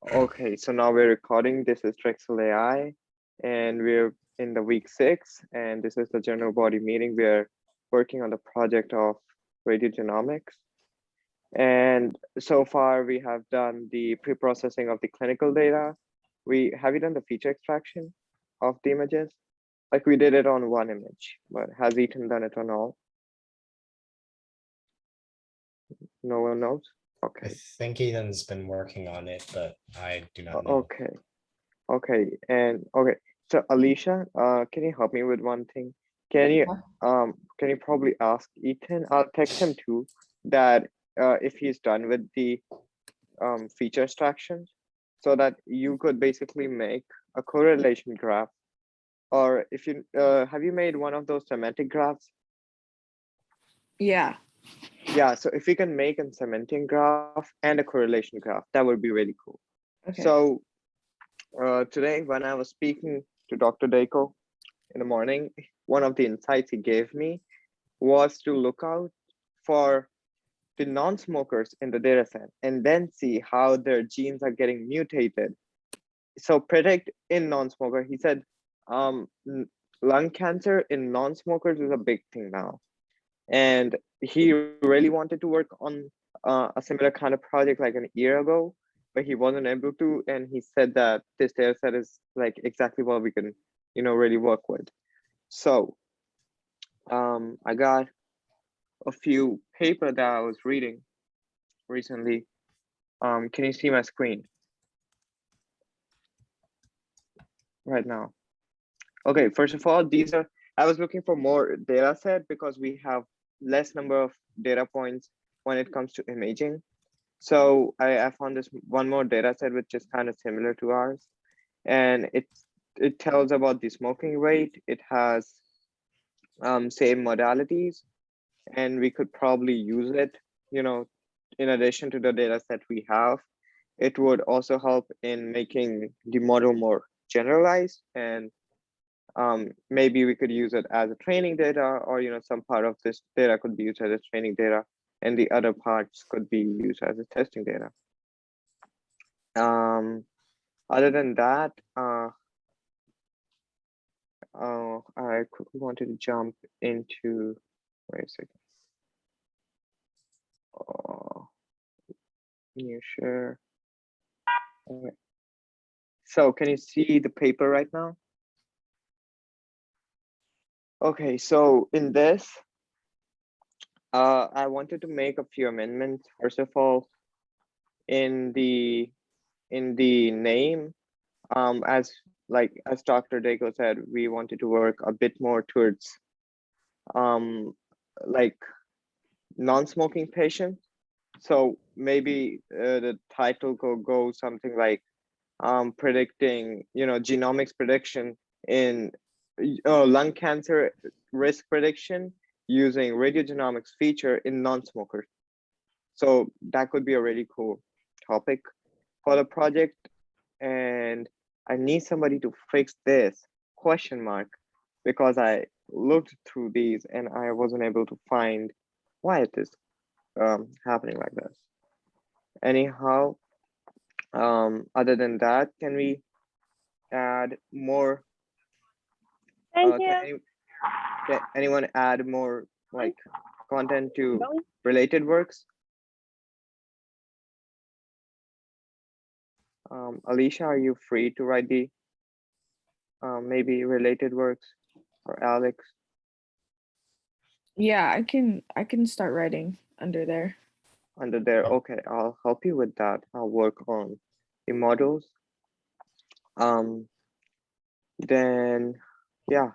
Okay, so now we're recording. This is Drexel AI, and we're in the week 6, and this is the general body meeting. We're working on the project of radiogenomics. And so far, we have done the pre-processing of the clinical data. Have you done the feature extraction of the images? Like we did it on one image, but has Ethan done it on all? No one knows? I Okay. think Ethan's been working on it, but I do not know. Okay. Okay. So Alicia, can you help me with one thing? Can you can you probably ask Ethan? I'll text him too that if he's done with the feature extractions, so that you could basically make a correlation graph, or if you have you made one of those semantic graphs? Yeah. Yeah, so if you can make a semantic graph and a correlation graph, that would be really cool. Okay. So today when I was speaking to Dr. Dako in the morning, one of the insights he gave me was to look out for the non-smokers in the data set and then see how their genes are getting mutated. So predict in non-smoker, he said lung cancer in non-smokers is a big thing now. And he really wanted to work on a similar kind of project like an year ago, but he wasn't able to. And he said that this data set is like exactly what we can, really work with. So I got a few paper that I was reading recently. Can you see my screen right now? Okay, first of all, I was looking for more data set because we have less number of data points when it comes to imaging. So I found this one more data set which is kind of similar to ours, and it tells about the smoking rate. It has same modalities, and we could probably use it, in addition to the data set we have. It would also help in making the model more generalized, and maybe we could use it as a training data, or some part of this data could be used as a training data, and the other parts could be used as a testing data. Other than that, I quickly wanted to jump into, wait a second. New share. Okay. So can you see the paper right now? Okay, so in this, I wanted to make a few amendments. First of all, in the name, as Dr. Dako said, we wanted to work a bit more towards like non-smoking patients. So maybe the title could go something like predicting, genomics prediction in lung cancer risk prediction using radiogenomics feature in non-smokers. So that could be a really cool topic for the project. And I need somebody to fix this question mark, because I looked through these and I wasn't able to find why it is happening like this. Anyhow, other than that, can we add more? Thank you. Can anyone add more like content to related works? Alicia, are you free to write the maybe related works, or Alex? Yeah, I can start writing under there. Under there, okay, I'll help you with that. I'll work on the models. Then yeah,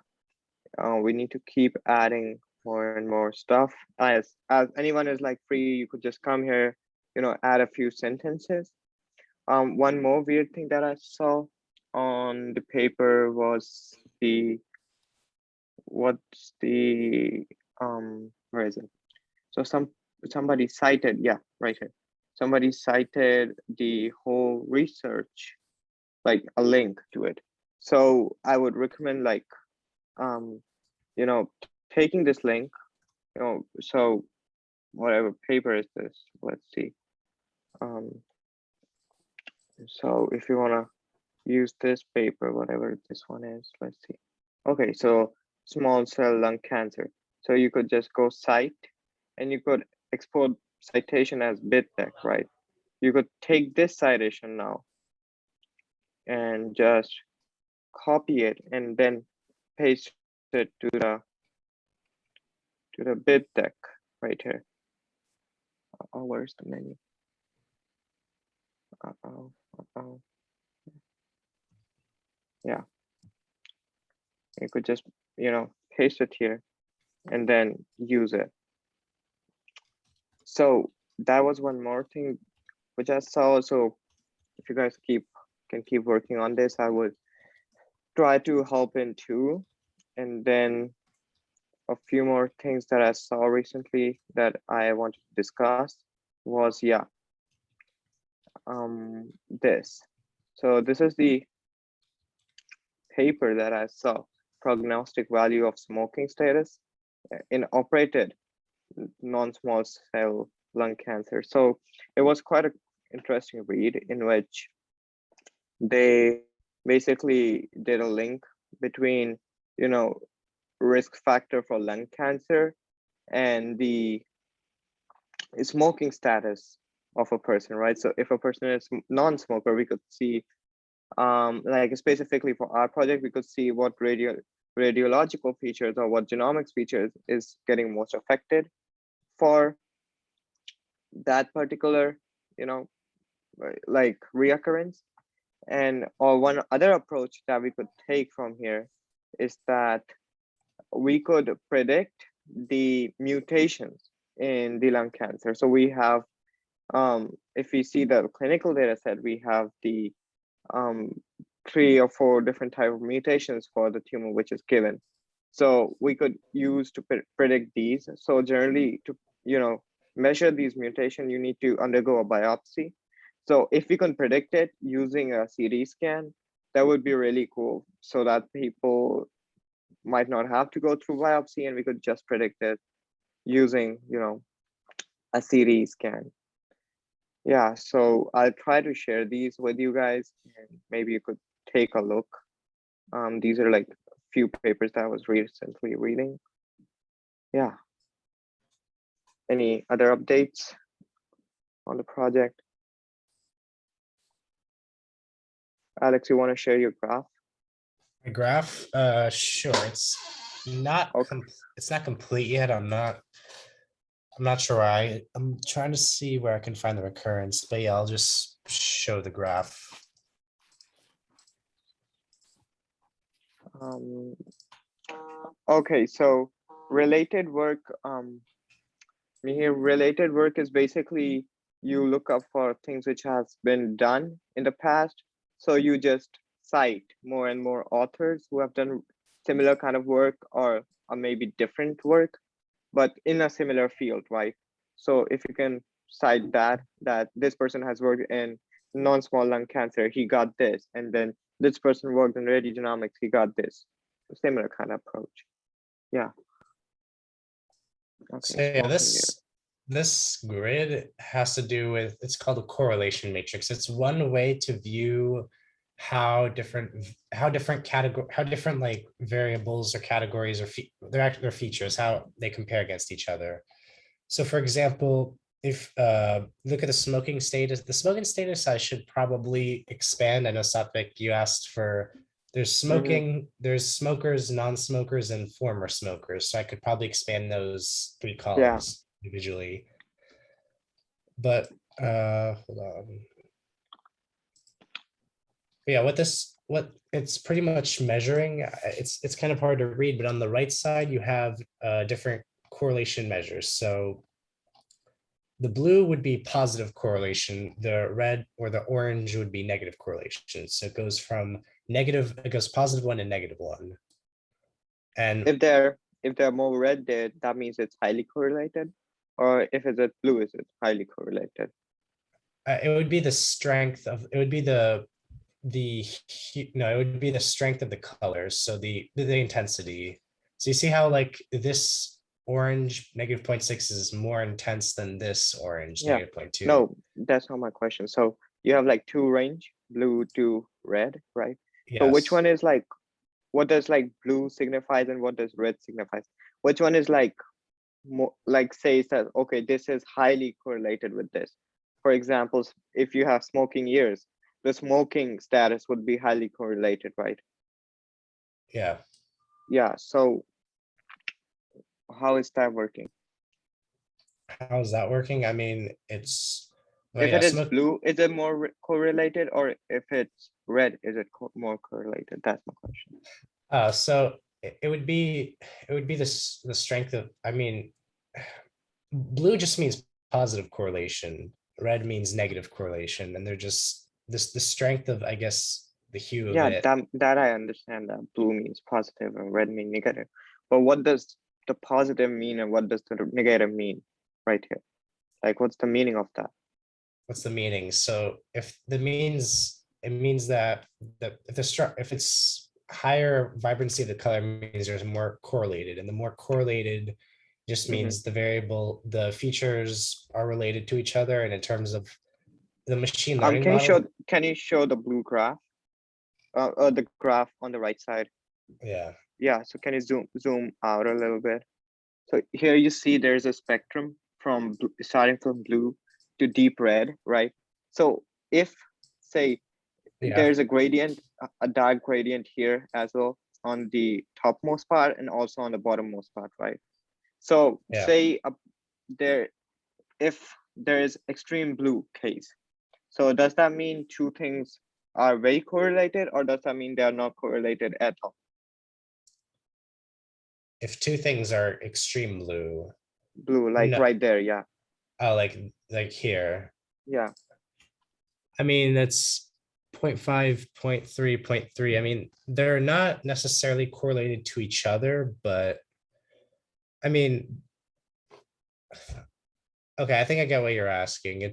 we need to keep adding more and more stuff. As anyone is like free, you could just come here, add a few sentences. One more weird thing that I saw on the paper was what's the where is it? So somebody cited, yeah, right here. Somebody cited the whole research, like a link to it. So I would recommend like taking this link, so whatever paper is this, let's see. So if you wanna use this paper, whatever this one is, let's see. Okay, so small cell lung cancer. So you could just go cite and you could export citation as bitdeck, right? You could take this citation now and just copy it and then paste it to the bitdeck right here. Oh, where's the menu? Uh-oh, uh-oh. Yeah, you could just, paste it here and then use it. So that was one more thing which I saw. So if you guys can keep working on this, I would try to help in too. And then a few more things that I saw recently that I wanted to discuss was this. So this is the paper that I saw, prognostic value of smoking status in operated non-small cell lung cancer. So it was quite an interesting read in which they basically did a link between, risk factor for lung cancer and the smoking status of a person, right? So if a person is non-smoker, we could see, like specifically for our project, we could see what radiological features or what genomics features is getting most affected for that particular, like reoccurrence. And or one other approach that we could take from here is that we could predict the mutations in the lung cancer. So we have, if we see the clinical data set, we have the 3 or 4 different type of mutations for the tumor which is given. So we could use to predict these. So generally to, measure these mutations, you need to undergo a biopsy. So if we can predict it using a CT scan, that would be really cool so that people might not have to go through biopsy and we could just predict it using, a CT scan. Yeah, so I'll try to share these with you guys and maybe you could take a look. These are like a few papers that I was recently reading. Yeah. Any other updates on the project? Alex, you want to share your graph? My graph, sure. It's not Okay. it's not complete yet. I'm not sure. I'm trying to see where I can find the recurrence, but yeah, I'll just show the graph. Okay, so related work, here related work is basically you look up for things which has been done in the past. So you just cite more and more authors who have done similar kind of work or maybe different work, but in a similar field, right? So if you can cite that this person has worked in non-small lung cancer, he got this, and then this person worked in radiogenomics, he got this. Similar kind of approach. Yeah. Okay. So yeah, this grid has to do with, it's called a correlation matrix. It's one way to view how different like variables or categories or their features, how they compare against each other. So for example, if look at the smoking status, I should probably expand. I know Satvik, you asked for, there's smoking, there's smokers, non-smokers, and former smokers. So I could probably expand those 3 columns individually. But hold on. Yeah, what it's pretty much measuring, it's kind of hard to read, but on the right side you have different correlation measures. So the blue would be positive correlation, the red or the orange would be negative correlation. So it goes from negative, it goes +1 and -1. And if they're more red there, that means it's highly correlated, or if it's blue, is it highly correlated? it would be the strength of, it would be it would be the strength of the colors. So the intensity. So you see how like this orange -0.6 is more intense than this orange Yeah. -0.2. No, that's not my question. So you have like two range, blue to red, right? So which Yes. one is like, what does like blue signifies and what does red signifies? Which one is like more like says that, okay, this is highly correlated with this. For example, if you have smoking years, the smoking status would be highly correlated, right? Yeah. Yeah. So how is that working? How is that working? I mean, it's well, If yeah, it is smoke. blue, is it more correlated, or if it's red, is it more correlated? That's my question. So it would be this the strength of, I mean, blue just means positive correlation, red means negative correlation, and they're just this the strength of, I guess, the hue of Yeah, it. that I understand, that blue means positive and red mean negative. But what does the positive mean and what does the negative mean right here? Like, what's the meaning of that? What's the meaning? So if the means, it means that if it's higher vibrancy of the color means there's more correlated, and the more correlated just Mhm. means the features are related to each other, and in terms of the machine learning Can you model. show the blue graph? The graph on the right side. Yeah. Yeah. So can you zoom out a little bit? So here you see there's a spectrum from starting from blue to deep red, right? So if say Yeah. there's a gradient, a dark gradient here as well on the topmost part and also on the bottommost part, right? So Yeah. say there, if there is extreme blue case, so does that mean two things are very correlated, or does that mean they are not correlated at all? If two things are extreme blue. Blue, like No. right there, yeah. Oh, like here. Yeah. I mean, that's 0.5, 0.3, 0.3. I mean, they're not necessarily correlated to each other, but I mean, okay, I think I get what you're asking.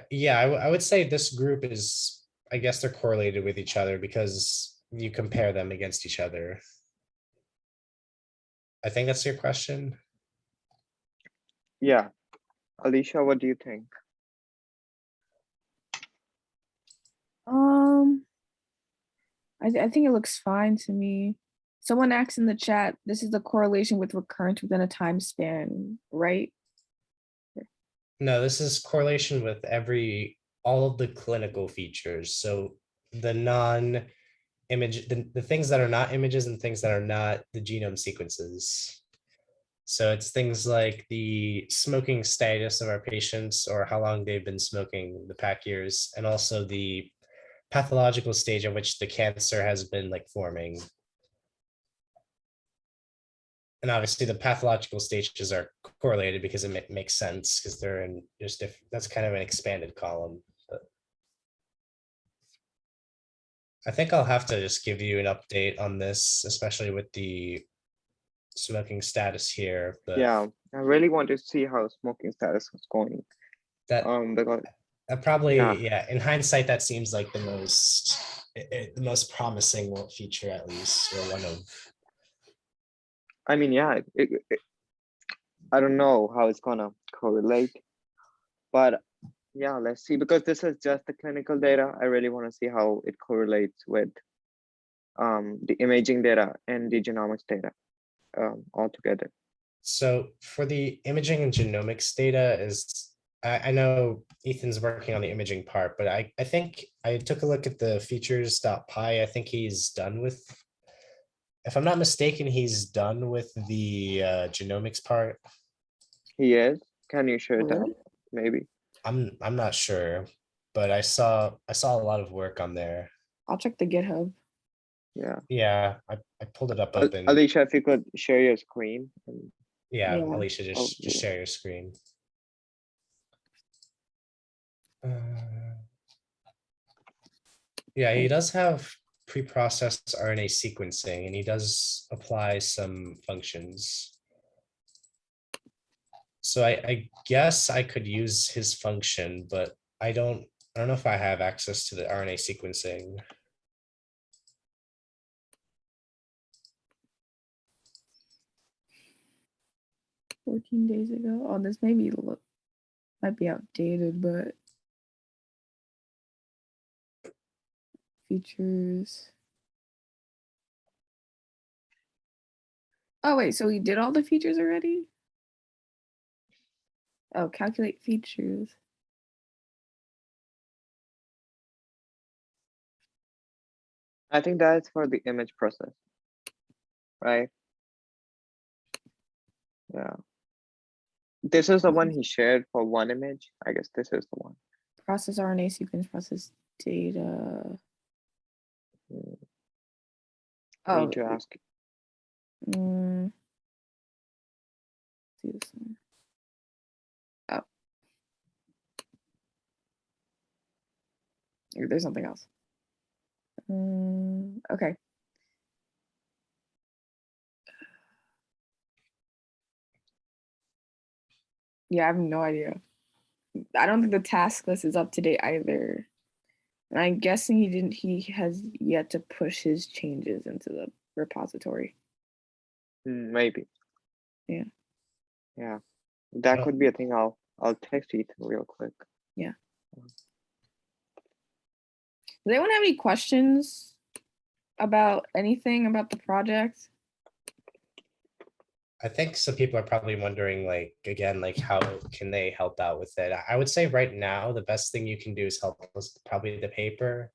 Yeah, I would say this group is, I guess they're correlated with each other because you compare them against each other. I think that's your question. Yeah. Alicia, what do you think? I think it looks fine to me. Someone asked in the chat, this is the correlation with recurrence within a time span, right? No, this is correlation with all of the clinical features. So the non-image, the things that are not images and things that are not the genome sequences. So it's things like the smoking status of our patients or how long they've been smoking the pack years, and also the pathological stage at which the cancer has been like forming. And obviously the pathological stages are correlated because it makes sense because they're in just if that's kind of an expanded column. But I think I'll have to just give you an update on this, especially with the smoking status here. But Yeah, I really want to see how smoking status was going. that Because probably, yeah, yeah, in hindsight, that seems like the most promising feature, at least, or one of. I mean, yeah, I don't know how it's gonna correlate, but yeah, let's see, because this is just the clinical data. I really want to see how it correlates with the imaging data and the genomics data all together. So for the imaging and genomics data I know Ethan's working on the imaging part, but I think I took a look at the features.py. I think he's done with, if I'm not mistaken, he's done with the genomics part. He is. Can you share that? Really? Maybe. I'm not sure, but I saw a lot of work on there. I'll check the GitHub. Yeah. Yeah, I pulled it up open. Alicia, if you could share your screen. Yeah, Yeah. Alicia, just yeah. share your screen. Yeah, he does have preprocessed RNA sequencing, and he does apply some functions. So I guess I could use his function, but I don't know if I have access to the RNA sequencing. 14 days ago. Oh, this might be outdated, but features. Oh wait, so we did all the features already? Oh, calculate features. I think that's for the image process, right? Yeah. This is the one he shared for one image. I guess this is the one. Process RNA sequence, process data. I Oh, need to ask. see this one. Oh, there's something else. Okay. Yeah, I have no idea. I don't think the task list is up to date either. And I'm guessing he has yet to push his changes into the repository. Maybe. Yeah. Yeah. That could be a thing. I'll text Ethan real quick. Yeah. Does anyone have any questions about anything about the project? I think some people are probably wondering, like, again, like, how can they help out with it? I would say right now, the best thing you can do is help us, probably the paper.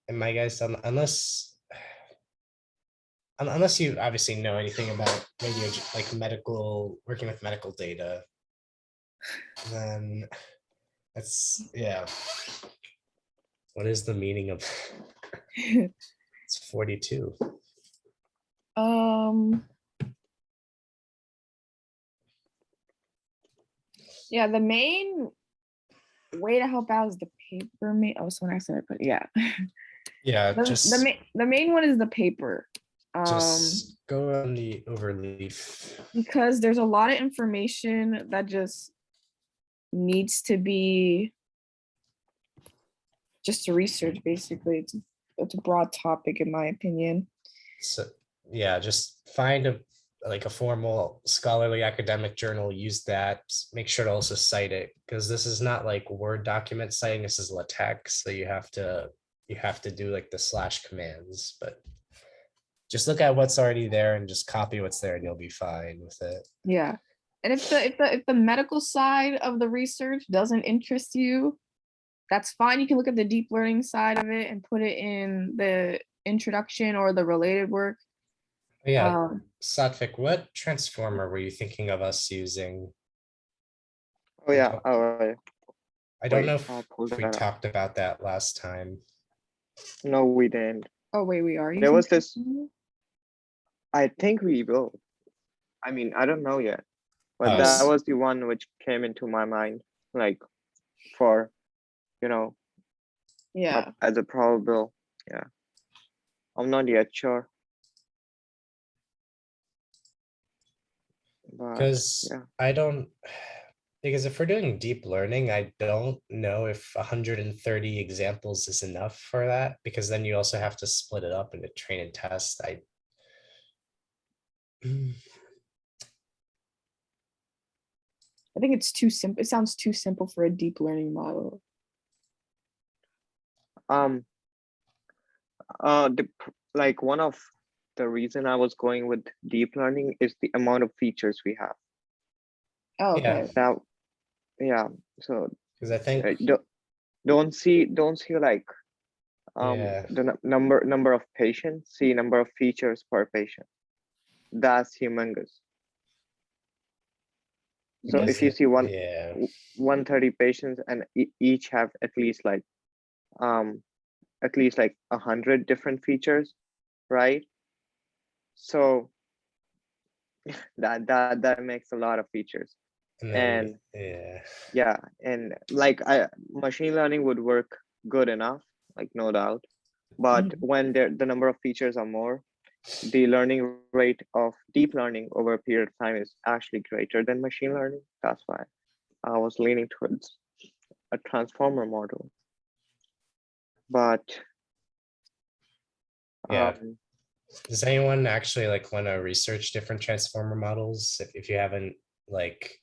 And my guys, unless you obviously know anything about radio, like medical, working with medical data, then that's, yeah. What is the meaning of it's 42? Yeah, the main way to help out is the paper. Oh, someone accidentally put, yeah. Yeah, The main one is the paper. Just go on the overleaf. Because there's a lot of information that just needs to be just to research, basically. It's a broad topic in my opinion. So yeah, just find a formal scholarly academic journal, use that, make sure to also cite it, because this is not like Word document citing, this is LaTeX, so you have to do like the slash commands, but just look at what's already there and just copy what's there and you'll be fine with it. Yeah. And if the medical side of the research doesn't interest you, that's fine. You can look at the deep learning side of it and put it in the introduction or the related work. Yeah, Satvik, what transformer were you thinking of us using? Oh yeah. Oh, I don't know if we talked about that last time. No, we didn't. Oh wait, we are. There was this. I think we will. I mean, I don't know yet, but that was the one which came into my mind, like for, yeah, as a probable. Yeah, I'm not yet sure. Because I don't, because if we're doing deep learning, I don't know if 130 examples is enough for that, because then you also have to split it up into train and test. I think it's too simple. It sounds too simple for a deep learning model. Like one of the reason I was going with deep learning is the amount of features we have. Oh, okay. Yeah. So because I think don't see like the number of patients, see number of features per patient. That's humongous. So if you see 130 patients and each have at least like 100 different features, right? So that makes a lot of features. And and like machine learning would work good enough, like no doubt, but when the number of features are more, the learning rate of deep learning over a period of time is actually greater than machine learning. That's why I was leaning towards a transformer model. But Does anyone actually like want to research different transformer models? If you haven't like,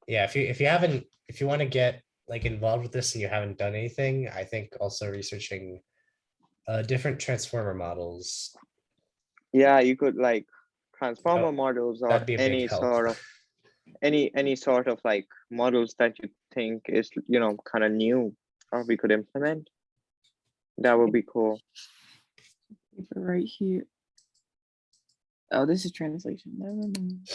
yeah, if you want to get like involved with this and you haven't done anything, I think also researching different transformer models, Yeah, you could like that- transformer models or that'd be a big help. any sort of like models that you think is kind of new or we could implement. That would be cool. Paper right here. Oh, this is translation. Never mind.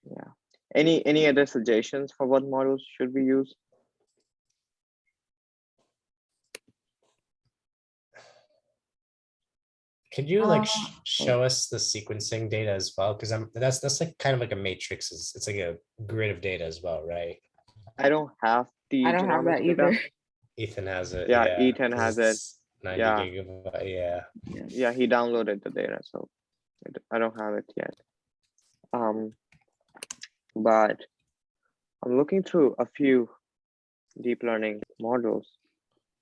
Yeah. Any other suggestions for what models should we use? Can you like Uh, show us the sequencing data as well? Because that's like kind of like a matrix. It's like a grid of data as well, right? I don't have the I don't have that genomics data. either. Ethan has it. Yeah, Yeah, Ethan 'cause has it. it's 90 Yeah. gigabyte. Yeah. Yeah, he downloaded the data, so I don't have it yet. But I'm looking through a few deep learning models.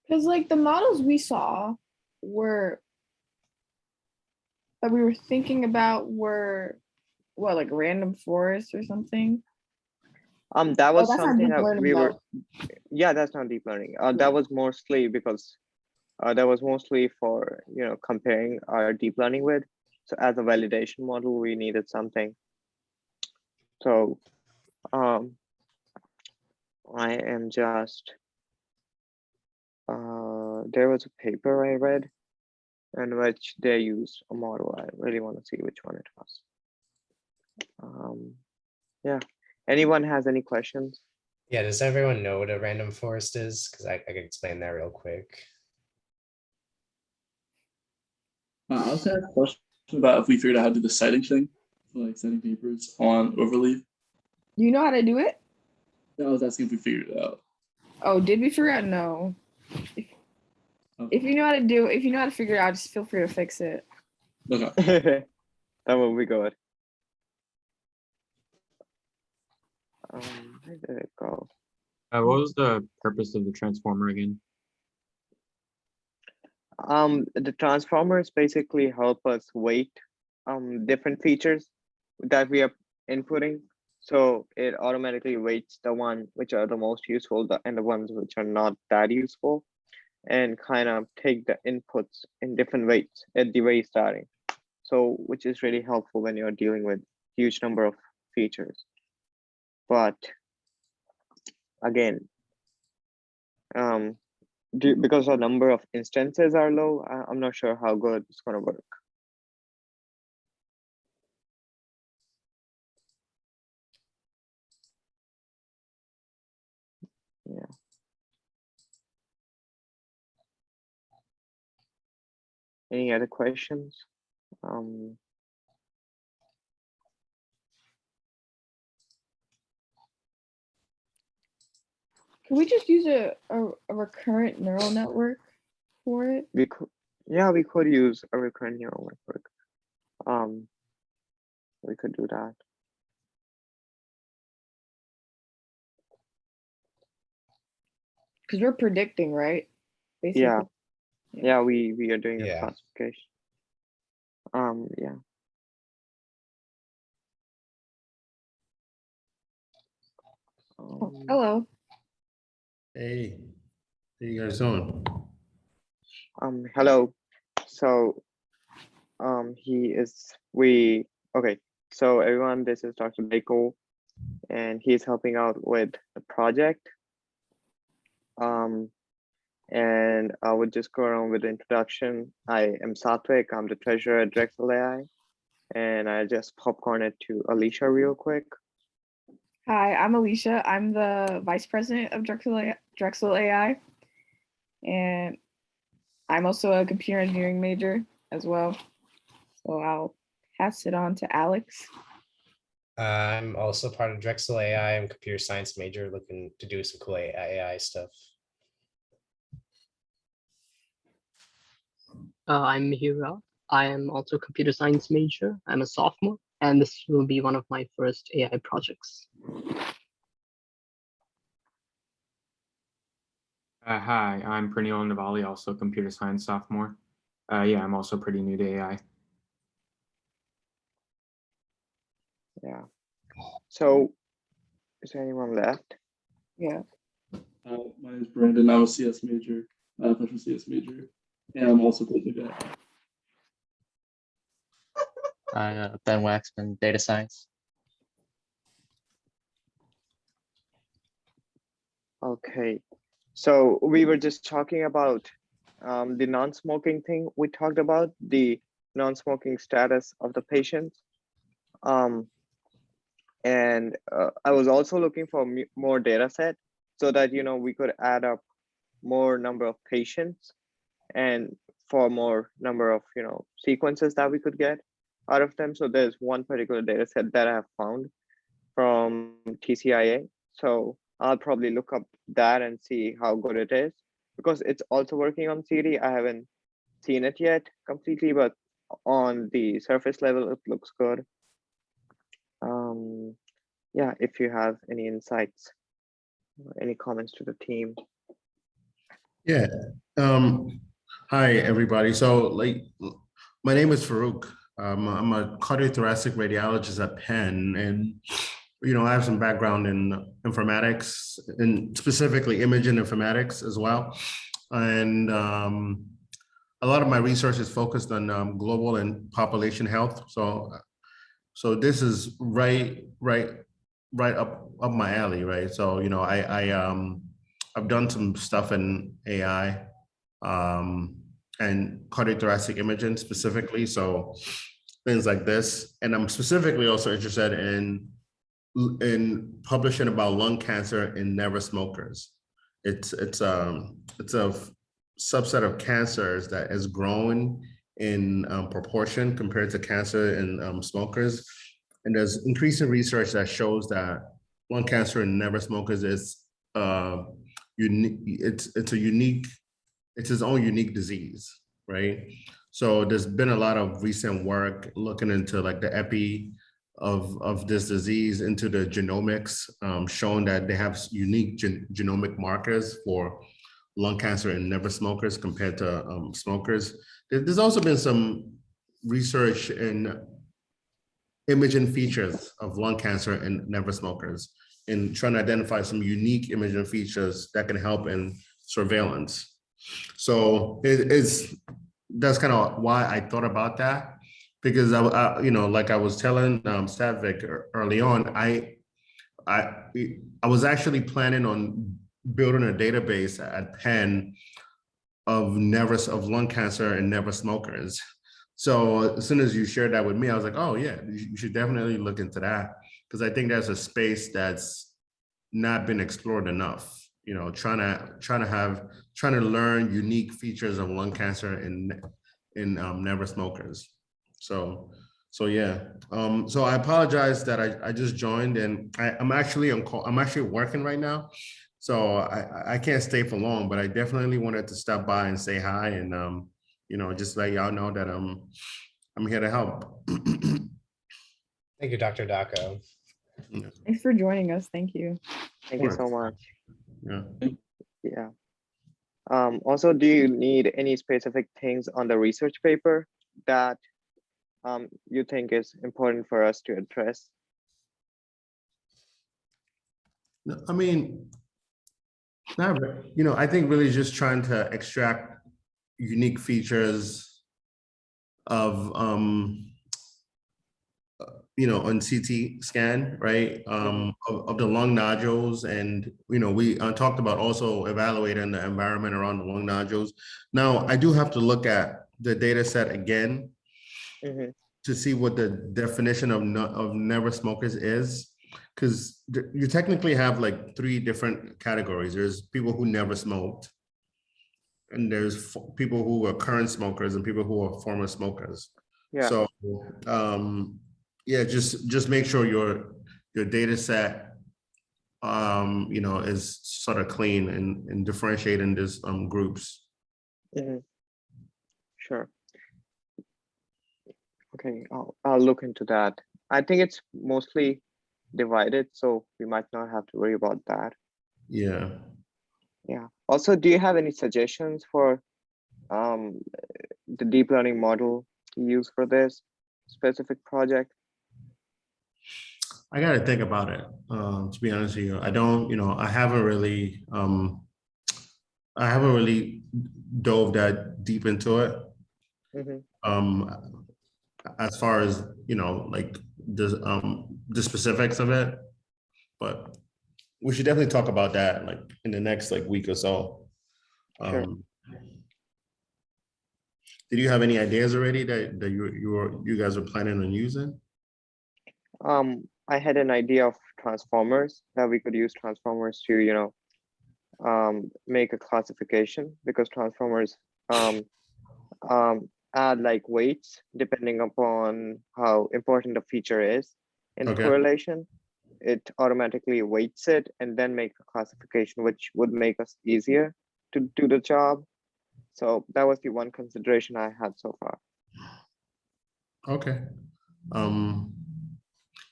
Because like the models we saw were that we were thinking about were what, like random forest or something. That was that's not something deep that learning we were. though. Yeah, that's not deep learning. Yeah. That was mostly because that was mostly for comparing our deep learning with. So as a validation model, we needed something. So I am just there was a paper I read in which they used a model. I really want to see which one it was. Yeah. Anyone has any questions? Yeah. Does everyone know what a random forest is? Because I can explain that real quick. I was gonna ask a question about if we figured out how to do the citing thing, for like citing papers on Overleaf. You know how to do it? I was asking if we figured it out. Oh, did we figure out? No. If you know how to do, if you know how to figure it out, just feel free to fix it. Okay. That will be good. Where did it go? What was the purpose of the transformer again? The transformers basically help us weight different features that we are inputting. So it automatically weights the one which are the most useful and the ones which are not that useful, and kind of take the inputs in different weights at the very starting. So which is really helpful when you're dealing with huge number of features. But again, because the number of instances are low, I'm not sure how good it's going to work. Yeah. Any other questions? Can we just use a recurrent neural network for it? We could use a recurrent neural network. We could do that. Because we're predicting, right? Basically. Yeah, we are doing a Yeah. classification. Yeah. Hello. Hey, how you guys doing? Hello. So okay. So everyone, this is Dr. Deiko, and he's helping out with the project. And I would just go around with the introduction. I am Satwik, I'm the treasurer at Drexel AI, and I just popcorn it to Alicia real quick. Hi, I'm Alicia. I'm the vice president of Drexel AI, and I'm also a computer engineering major as well. So I'll pass it on to Alex. I'm also part of Drexel AI. I'm a computer science major looking to do some cool AI stuff. I'm Mihira. I am also a computer science major. I'm a sophomore, and this will be one of my first AI projects. Hi, I'm Pranil Navali, also a computer science sophomore. Yeah, I'm also pretty new to AI. Yeah. So is there anyone left? Yeah. My name is Brandon. I'm a CS major, mathematical CS major, and I'm also data guy. Ben Waxman, data science. Okay. So we were just talking about the non-smoking thing. We talked about the non-smoking status of the patients. And I was also looking for more data set so that, you know, we could add up more number of patients and for more number of, you know, sequences that we could get out of them. So there's one particular data set that I have found from TCIA. So I'll probably look up that and see how good it is, because it's also working on CD. I haven't seen it yet completely, but on the surface level, it looks good. Yeah, if you have any insights, any comments to the team. Yeah. Hi, everybody. So like, my name is Farouk. I'm a cardiothoracic radiologist at Penn, and you know, I have some background in informatics and specifically imaging informatics as well. And a lot of my research is focused on global and population health. So this is right up my alley, right? So, you know, I've done some stuff in AI and cardiothoracic imaging specifically. So things like this. And I'm specifically also interested in publishing about lung cancer in never smokers. It's a subset of cancers that is growing in proportion compared to cancer in smokers. And there's increasing research that shows that lung cancer in never smokers is unique. It's its own unique disease, right? So there's been a lot of recent work looking into like the epi of this disease, into the genomics, showing that they have unique genomic markers for lung cancer in never smokers compared to smokers. There's also been some research in imaging features of lung cancer in never smokers and trying to identify some unique imaging features that can help in surveillance. So that's kind of why I thought about that, because I you know, like I was telling Stavik early on, I was actually planning on building a database at Penn of lung cancer and never smokers. So as soon as you shared that with me, I was like, oh yeah, you should definitely look into that, because I think there's a space that's not been explored enough. You know, trying to learn unique features of lung cancer in never smokers. So yeah. So I apologize that I just joined, and I'm actually on call. I'm actually working right now, so I can't stay for long. But I definitely wanted to stop by and say hi, and you know, just let y'all know that I'm here to help. Thank you, Dr. Daco. Thanks for joining us. Thank you. Thank you so much. Yeah. Yeah. Also, do you need any specific things on the research paper that you think is important for us to address? No, I mean, you know, I think really just trying to extract unique features of you know, on CT scan, right? Of the lung nodules. And, you know, we talked about also evaluating the environment around the lung nodules. Now, I do have to look at the data set again to see what the definition of never smokers is, because you technically have like 3 different categories. There's people who never smoked, and there's people who are current smokers and people who are former smokers. Yeah. So yeah, just make sure your data set you know, is sort of clean and differentiating these groups. Sure. Okay, I'll look into that. I think it's mostly divided, so we might not have to worry about that. Yeah. Yeah. Also, do you have any suggestions for the deep learning model to use for this specific project? I gotta think about it. To be honest with you, I don't. I haven't really. I haven't really dove that deep into it. Mhm. As far as like the specifics of it, but we should definitely talk about that like in the next like week or so. Sure. Did you have any ideas already that you guys are planning on using? I had an idea of transformers, that we could use transformers to, make a classification, because transformers add like weights depending upon how important a feature is in the Okay. correlation. It automatically weights it and then make a classification, which would make us easier to do the job. So that was the one consideration I had so far. Okay.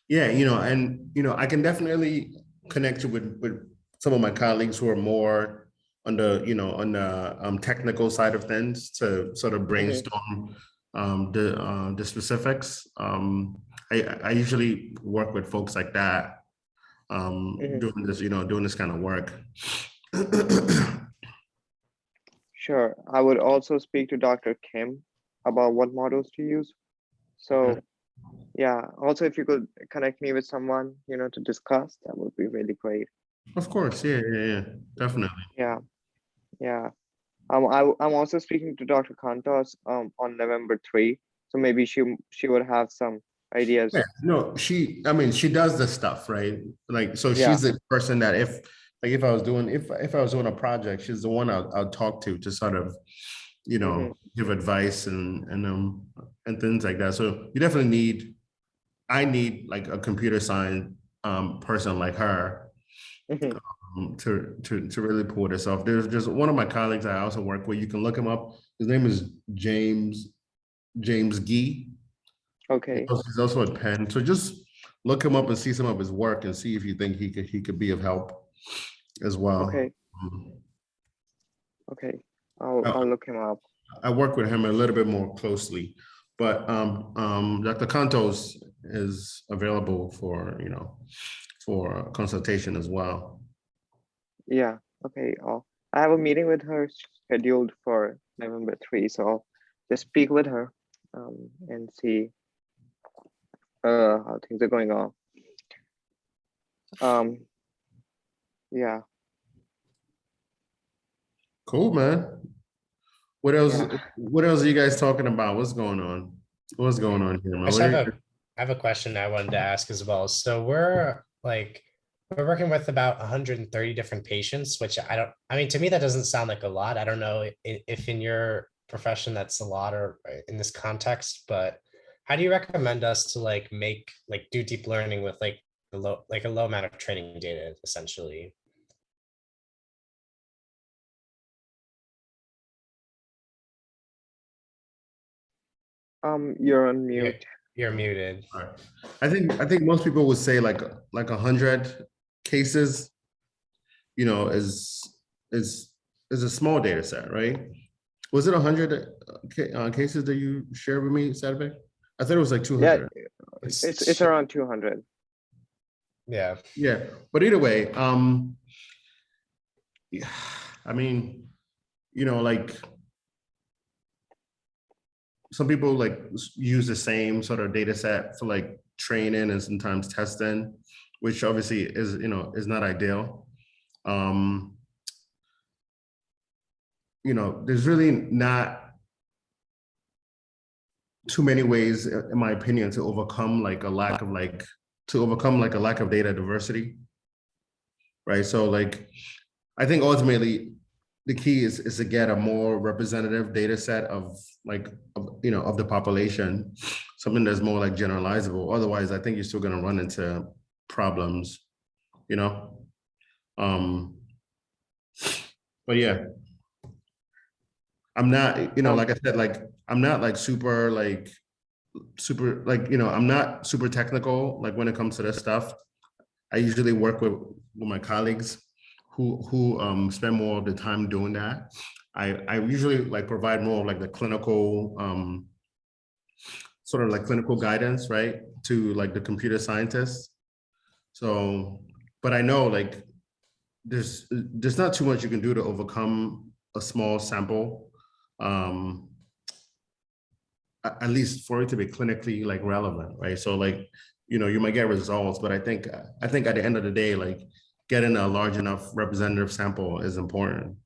Yeah, and I can definitely connect you with some of my colleagues who are more on the technical side of things to sort of brainstorm the specifics. I usually work with folks like that doing this kind of work. Sure. I would also speak to Dr. Kim about what models to use. So yeah, also if you could connect me with someone, to discuss, that would be really great. Of course, yeah, definitely. Yeah, yeah. I'm also speaking to Dr. Kantos on November 3. So maybe she would have some ideas. Yeah, no, she does this stuff, right? Like, so Yeah. she's the person that if I was doing a project, she's the one I'll talk to sort of, give advice and things like that. So you definitely I need like a computer science person like her to really pull this off. There's just one of my colleagues I also work with. You can look him up. His name is James Gee. Okay. He's also at Penn. So just look him up and see some of his work and see if you think he could be of help as well. Okay. Okay. I'll look him up. I work with him a little bit more closely, but Dr. Cantos is available for for consultation as well. Yeah. Okay. I have a meeting with her scheduled for November 3, so I'll just speak with her and see how things are going on. Yeah. Cool, man. What else? Yeah. What else are you guys talking about? What's going on? What's going on here, man? I just I have a question I wanted to ask as well. So we're working with about 130 different patients, which I mean, to me, that doesn't sound like a lot. I don't know if in your profession that's a lot or in this context, but how do you recommend us to do deep learning with a low amount of training data, essentially? You're on mute. You're muted. All right. I think most people would say like 100 cases, is a small data set, right? Was it 100 cases that you shared with me, Saturday? I thought it was like 200. Yeah, it's around 200. Yeah. Yeah, but either way, yeah, I mean, like some people like use the same sort of data set for like training and sometimes testing, which obviously is not ideal. There's really not too many ways, in my opinion, to overcome a lack of data diversity, right? So I think ultimately the key is to get a more representative data set of the population, something that's more like generalizable. Otherwise, I think you're still going to run into problems, but yeah, I'm not, like I said, I'm not super I'm not super technical when it comes to this stuff. I usually work with my colleagues who spend more of the time doing that. I usually provide more of the clinical sort of clinical guidance, right, to the computer scientists. So, but I know like there's not too much you can do to overcome a small sample. At least for it to be clinically like relevant, right? So like, you might get results, but I think at the end of the day, like getting a large enough representative sample is important.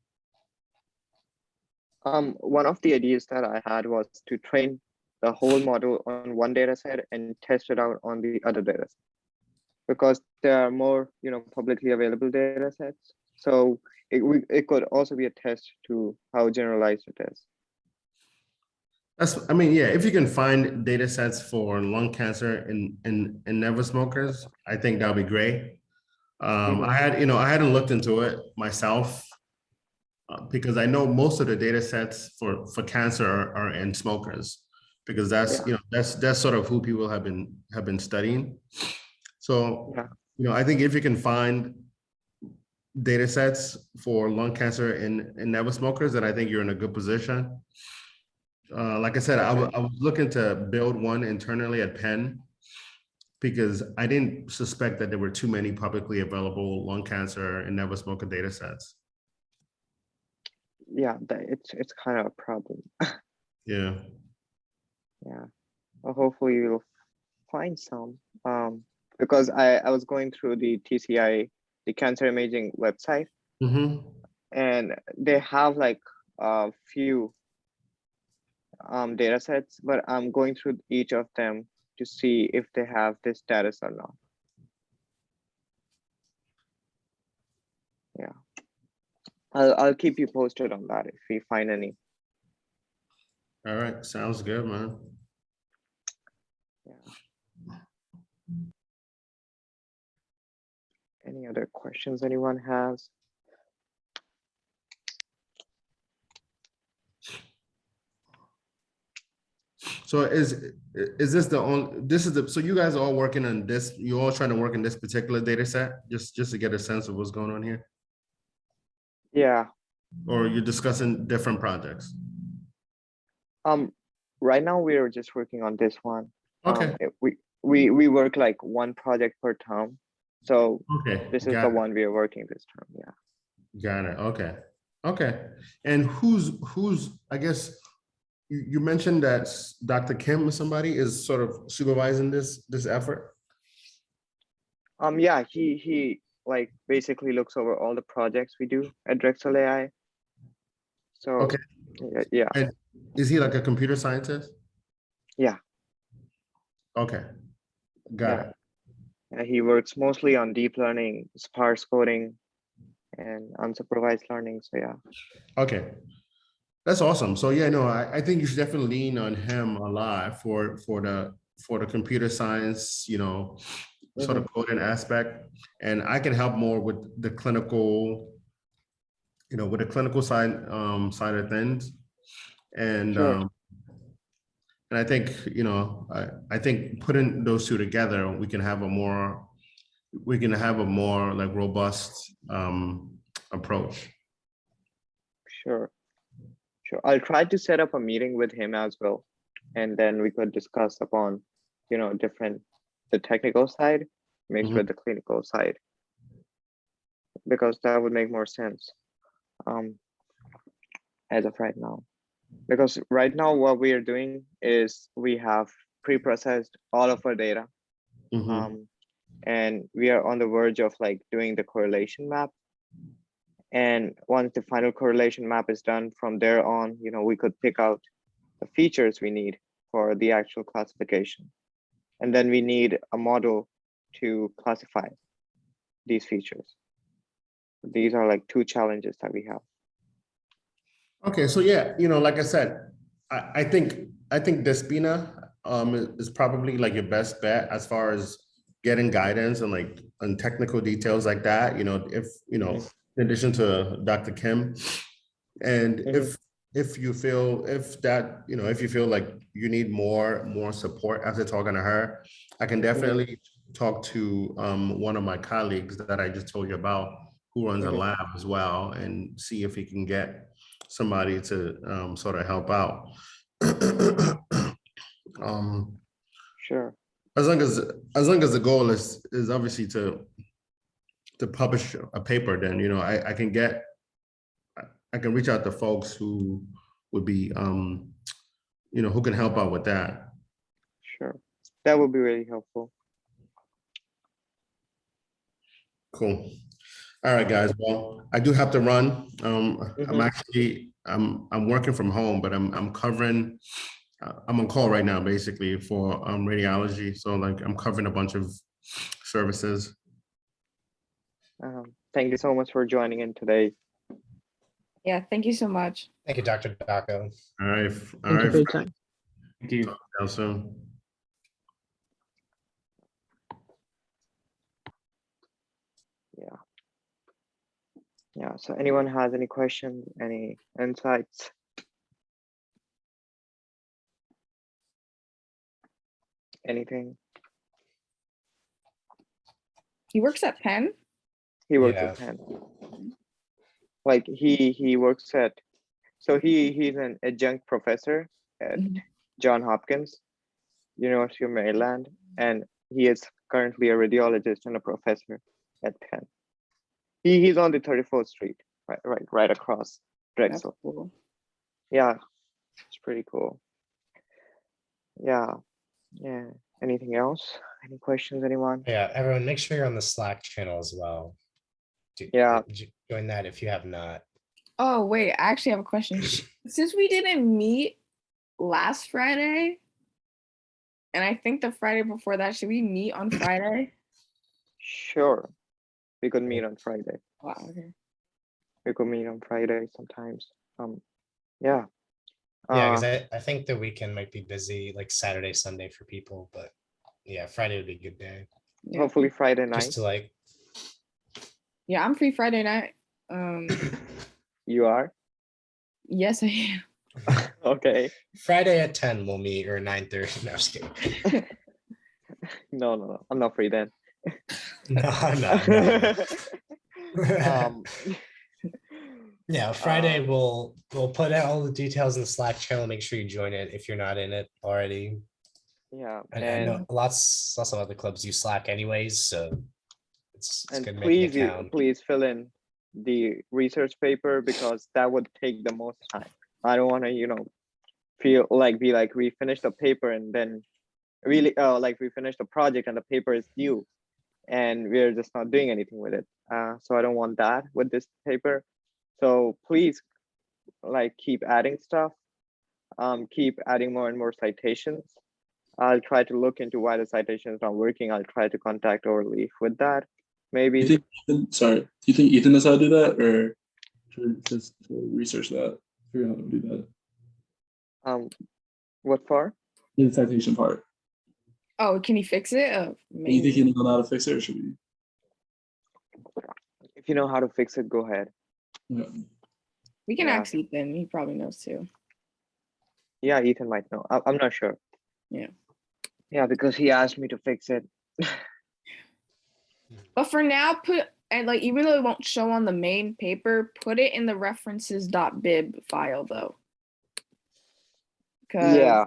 One of the ideas that I had was to train the whole model on one data set and test it out on the other data set, because there are more, publicly available data sets. So it could also be a test to how generalized it is. I mean, yeah, if you can find data sets for lung cancer in never smokers, I think that'll be great. I hadn't looked into it myself because I know most of the data sets for cancer are in smokers, because that's that's sort of who people have been studying. So I think if you can find data sets for lung cancer in never smokers, then I think you're in a good position. Like I said, I was looking to build one internally at Penn because I didn't suspect that there were too many publicly available lung cancer and never smoker data sets. Yeah, it's kind of a problem. Yeah. Yeah. Well, hopefully you'll find some. Because I was going through the TCI, the cancer imaging website, and they have like a few data sets, but I'm going through each of them to see if they have this status or not. Yeah, I'll keep you posted on that if we find any. All right, sounds good, man. Yeah. Any other questions anyone has? So is this the only, so you guys are all working on this, you're all trying to work in this particular data set, just to get a sense of what's going on here? Yeah. Or you're discussing different projects? Right now we're just working on this one. Okay. We work like one project per term. So this is the one we are working this term. Yeah. Got it. Okay. Okay. And who's I guess you mentioned that Dr. Kim or somebody is sort of supervising this effort? Yeah, he like basically looks over all the projects we do at Drexel AI. So okay. Yeah. And is he like a computer scientist? Yeah. Okay. Got it. Yeah, he works mostly on deep learning, sparse coding, and unsupervised learning. So yeah. Okay. That's awesome. So yeah, no, I think you should definitely lean on him a lot for the computer science, sort of coding aspect. And I can help more with the clinical, with the clinical side of things. And and I think, I think putting those two together, we can have a more like robust approach. Sure. I'll try to set up a meeting with him as well, and then we could discuss upon, the technical side mixed with the clinical side, because that would make more sense as of right now. Because right now what we are doing is we have pre-processed all of our data, and we are on the verge of like doing the correlation map. And once the final correlation map is done, from there on, we could pick out the features we need for the actual classification. And then we need a model to classify these features. These are like two challenges that we have. Okay, so yeah, like I said, I think Despina is probably like your best bet as far as getting guidance and like on technical details like that. If in addition to Dr. Kim, and if you feel if you feel like you need more support after talking to her, I can definitely talk to one of my colleagues that I just told you about, who runs a lab as well, and see if he can get somebody to sort of help out. Sure. As long as the goal is obviously to publish a paper, then I can reach out to folks who would be who can help out with that. Sure, that would be really helpful. Cool. All right, guys. Well, I do have to run. Mhm. I'm working from home, but I'm covering. I'm on call right now, basically for radiology. So like I'm covering a bunch of services. Thank you so much for joining in today. Yeah, thank you so much. Thank you, Dr. Daco. All right. Thank you for your time. Thank you. Talk to y'all soon. Yeah. So anyone has any questions, any insights? Anything? He works at Penn. He works Yeah. at Penn. Like he works at, so he's an adjunct professor at Mhm. Johns Hopkins, University of Maryland, and he is currently a radiologist and a professor at Penn. He's on the 34th Street, right across That's Drexel. cool. Yeah, it's pretty cool. Yeah. Anything else? Any questions, anyone? Yeah, everyone, make sure you're on the Slack channel as well. Yeah. Join that if you have not. Oh, wait, I actually have a question. Since we didn't meet last Friday, and I think the Friday before that, should we meet on Friday? Sure. We could meet on Friday. Wow, okay. We could meet on Friday sometimes. Yeah. Yeah, because I think the weekend might be busy, like Saturday, Sunday for people, but yeah, Friday would be a good day. Yeah. Hopefully Friday night. Just to like, Yeah, I'm free Friday night. You are? Yes, I am. Okay. Friday at 10 we'll meet, or 9:30. No, I'm just kidding. No. I'm not free then. No. Um, Yeah, Friday we'll put out all the details in the Slack channel. Make sure you join it if you're not in it already. yeah. And I know lots of other clubs use Slack anyways, so it's good to make an account. please fill in the research paper, because that would take the most time. I don't want to, feel like we finished the paper and then really like we finished the project and the paper is due and we're just not doing anything with it. So I don't want that with this paper. So please keep adding stuff, keep adding more and more citations. I'll try to look into why the citation is not working. I'll try to contact Overleaf with that. Maybe. Do you think Ethan knows how to do that, or should just research that, figure out how to do that? What for? The citation part. Oh, can he fix it? Do you think he knows how to fix it, or should we? If you know how to fix it, go ahead. Yeah. We can ask Ethan. He probably knows too. Yeah, Ethan might know. I'm not sure. Yeah. Yeah, because he asked me to fix it. But for now, even though it won't show on the main paper, put it in the references.bib file though. Yeah.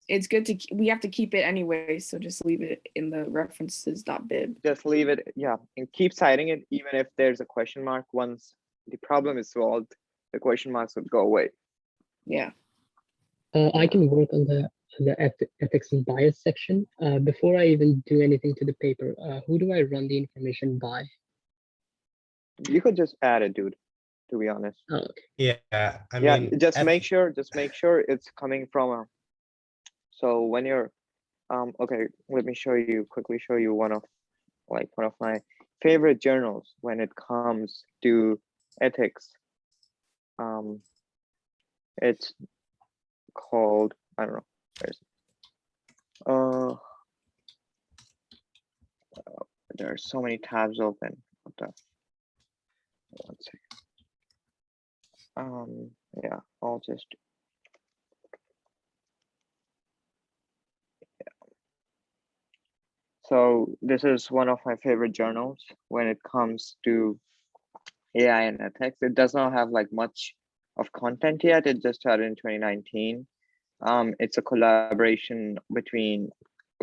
It's good we have to keep it anyway, so just leave it in the references.bib. Just leave it, yeah, and keep citing it even if there's a question mark. Once the problem is solved, the question marks would go away. Yeah. I can work on the ethics and bias section. Before I even do anything to the paper, who do I run the information by? You could just add it, dude, to be honest. Oh, okay. Yeah, I mean, just make sure it's coming from a, so when you're okay, let me quickly show you one of my favorite journals when it comes to ethics. It's called, I don't know, there are so many tabs open. What the, one second. Yeah, I'll just, so this is one of my favorite journals when it comes to AI and ethics. It does not have much of content yet. It just started in 2019. It's a collaboration between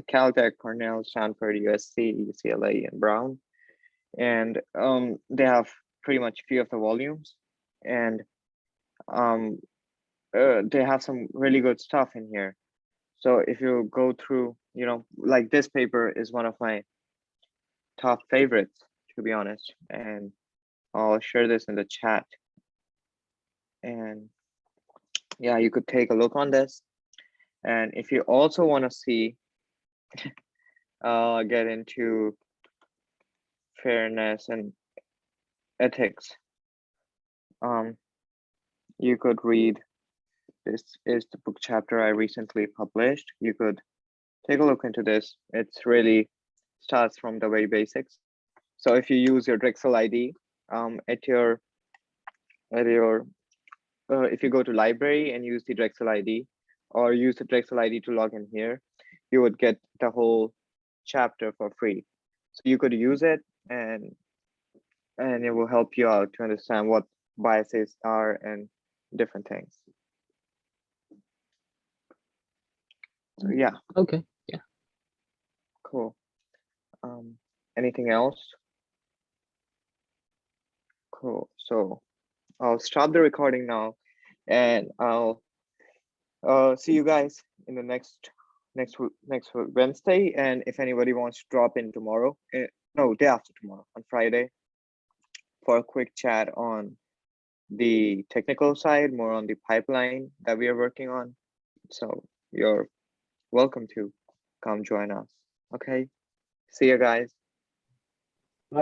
Caltech, Cornell, Stanford, USC, UCLA, and Brown. And they have pretty much few of the volumes, and they have some really good stuff in here. So if you go through, you know, like this paper is one of my top favorites, to be honest, and I'll share this in the chat. And yeah, you could take a look on this. And if you also want to see, get into fairness and ethics, you could read, this is the book chapter I recently published. You could take a look into this. It's really starts from the very basics. So if you use your Drexel ID if you go to library and use the Drexel ID, or use the Drexel ID to log in here, you would get the whole chapter for free. So you could use it, and it will help you out to understand what biases are and different things. So yeah, Okay. Yeah. cool. Anything else? Cool. So I'll stop the recording now, and I'll see you guys in the next Wednesday. And if anybody wants to drop in tomorrow, no, day after tomorrow, on Friday, for a quick chat on the technical side, more on the pipeline that we are working on. So you're welcome to come join us. Okay, see you guys.